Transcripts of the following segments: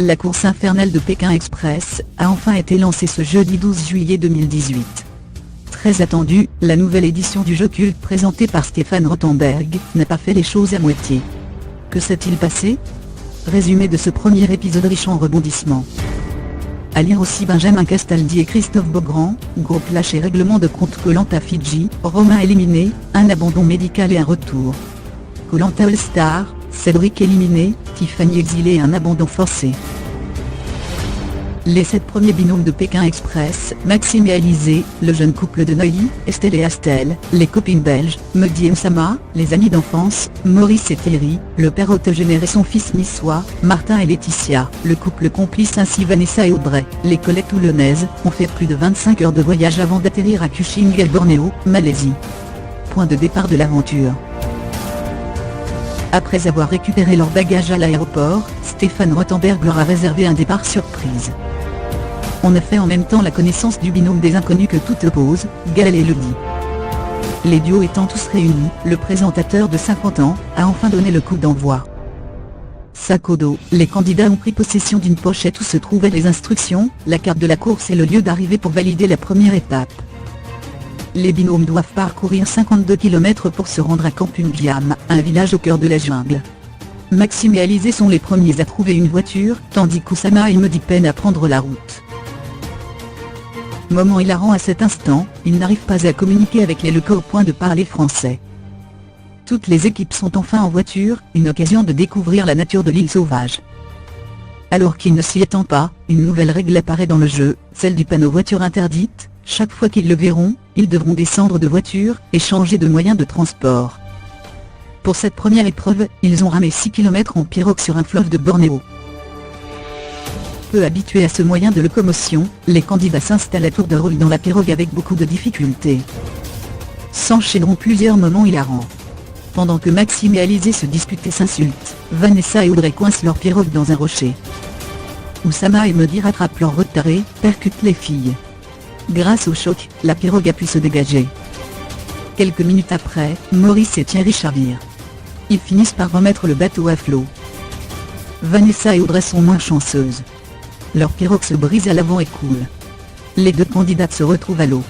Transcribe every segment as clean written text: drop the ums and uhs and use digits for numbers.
la course infernale de Pékin Express a enfin été lancée ce jeudi 12 juillet 2018. Très attendue, la nouvelle édition du jeu culte présentée par Stéphane Rothenberg n'a pas fait les choses à moitié. Que s'est-il passé? Résumé de ce premier épisode riche en rebondissements. À lire aussi Benjamin Castaldi et Christophe Beaugrand, groupe lâché règlement de compte Koh-Lanta Fidji, Romain éliminé, un abandon médical et un retour. Koh-Lanta All-Star, Cédric éliminé, Tiffany exilée et un abandon forcé. Les 7 premiers binômes de Pékin Express, Maxime et Alizé, le jeune couple de Neuilly, Estelle et Astel, les copines belges, Mehdi et Oussama, les amis d'enfance, Maurice et Thierry, le père octogénaire et son fils niçois, Martin et Laetitia, le couple complice ainsi Vanessa et Audrey, les collègues toulonnaises, ont fait plus de 25 heures de voyage avant d'atterrir à Kuching à Bornéo, Malaisie. Point de départ de l'aventure. Après avoir récupéré leur bagage à l'aéroport, Stéphane Rothenberg leur a réservé un départ surprise. On a fait en même temps la connaissance du binôme des inconnus que tout oppose, Gaël et Elodie. Les duos étant tous réunis, le présentateur de 50 ans a enfin donné le coup d'envoi. Sac au dos, les candidats ont pris possession d'une pochette où se trouvaient les instructions, la carte de la course et le lieu d'arrivée pour valider la première étape. Les binômes doivent parcourir 52 km pour se rendre à Kampung Glam, un village au cœur de la jungle. Maxime et Alizé sont les premiers à trouver une voiture, tandis qu'Oussama et Mehdi peinent à prendre la route. Moment hilarant à cet instant, ils n'arrivent pas à communiquer avec les locaux au point de parler français. Toutes les équipes sont enfin en voiture, une occasion de découvrir la nature de l'île sauvage. Alors qu'ils ne s'y attendent pas, une nouvelle règle apparaît dans le jeu, celle du panneau voiture interdite. Chaque fois qu'ils le verront, ils devront descendre de voiture et changer de moyen de transport. Pour cette première épreuve, ils ont ramé 6 km en pirogue sur un fleuve de Bornéo. Peu habitués à ce moyen de locomotion, les candidats s'installent à tour de rôle dans la pirogue avec beaucoup de difficultés. S'enchaîneront plusieurs moments hilarants. Pendant que Maxime et Alizé se disputent et s'insultent, Vanessa et Audrey coincent leur pirogue dans un rocher. Oussama et Mehdi rattrapent leur retard et percutent les filles. Grâce au choc, la pirogue a pu se dégager. Quelques minutes après, Maurice et Thierry chavirent. Ils finissent par remettre le bateau à flot. Vanessa et Audrey sont moins chanceuses. Leur pirogue se brise à l'avant et coule. Les deux candidates se retrouvent à l'eau.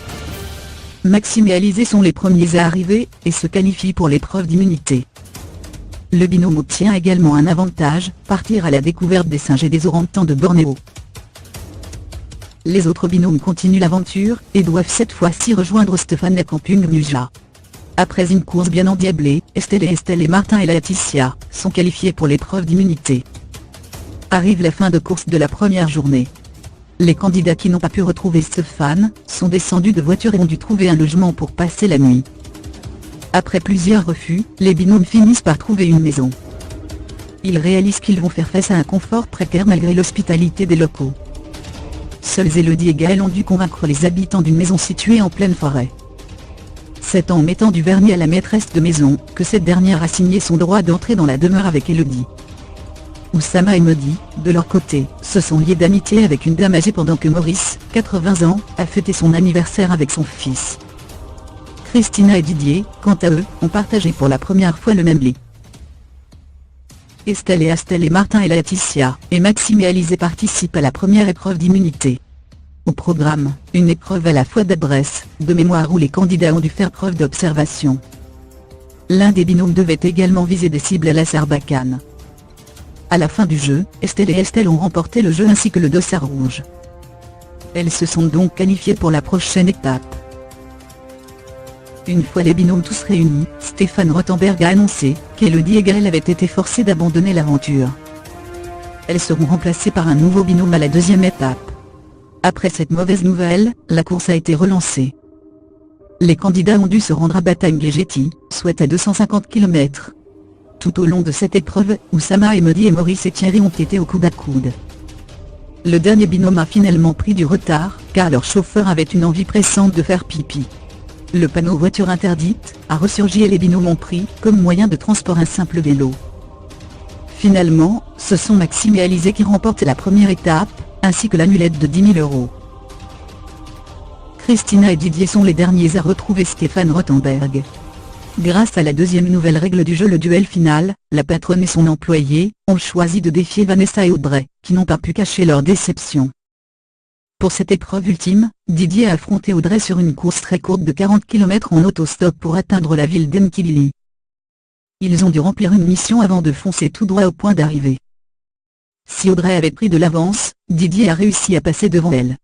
Maxime et Alizé sont les premiers à arriver, et se qualifient pour l'épreuve d'immunité. Le binôme obtient également un avantage, partir à la découverte des singes et des orang-outans de Bornéo. Les autres binômes continuent l'aventure, et doivent cette fois-ci rejoindre Stéphane à Kampung Nuja. Après une course bien endiablée, Estelle et Martin et Laetitia sont qualifiés pour l'épreuve d'immunité. Arrive la fin de course de la première journée. Les candidats qui n'ont pas pu retrouver Stéphane sont descendus de voiture et ont dû trouver un logement pour passer la nuit. Après plusieurs refus, les binômes finissent par trouver une maison. Ils réalisent qu'ils vont faire face à un confort précaire malgré l'hospitalité des locaux. Seuls Elodie et Gaël ont dû convaincre les habitants d'une maison située en pleine forêt. C'est en mettant du vernis à la maîtresse de maison que cette dernière a signé son droit d'entrer dans la demeure avec Elodie. Oussama et Mehdi, de leur côté, se sont liés d'amitié avec une dame âgée pendant que Maurice, 80 ans, a fêté son anniversaire avec son fils. Christina et Didier, quant à eux, ont partagé pour la première fois le même lit. Estelle et Astel et Martin et Laetitia, et Maxime et Alizé participent à la première épreuve d'immunité. Au programme, une épreuve à la fois d'adresse, de mémoire où les candidats ont dû faire preuve d'observation. L'un des binômes devait également viser des cibles à la Sarbacane. À la fin du jeu, Estelle ont remporté le jeu ainsi que le dossard rouge. Elles se sont donc qualifiées pour la prochaine étape. Une fois les binômes tous réunis, Stéphane Rothenberg a annoncé qu'Elodie et Gaël avaient été forcées d'abandonner l'aventure. Elles seront remplacées par un nouveau binôme à la deuxième étape. Après cette mauvaise nouvelle, la course a été relancée. Les candidats ont dû se rendre à Batangué-Jetty, soit à 250 km. Tout au long de cette épreuve, Oussama et Mehdi et Maurice et Thierry ont été au coude à coude. Le dernier binôme a finalement pris du retard, car leur chauffeur avait une envie pressante de faire pipi. Le panneau voiture interdite a ressurgi et les binômes ont pris comme moyen de transport un simple vélo. Finalement, ce sont Maxime et Alizé qui remportent la première étape, ainsi que l'amulette de 10 000 €. Christina et Didier sont les derniers à retrouver Stéphane Rothenberg. Grâce à la deuxième nouvelle règle du jeu, le duel final, la patronne et son employé ont choisi de défier Vanessa et Audrey, qui n'ont pas pu cacher leur déception. Pour cette épreuve ultime, Didier a affronté Audrey sur une course très courte de 40 km en autostop pour atteindre la ville d'Enkilie. Ils ont dû remplir une mission avant de foncer tout droit au point d'arrivée. Si Audrey avait pris de l'avance, Didier a réussi à passer devant elle.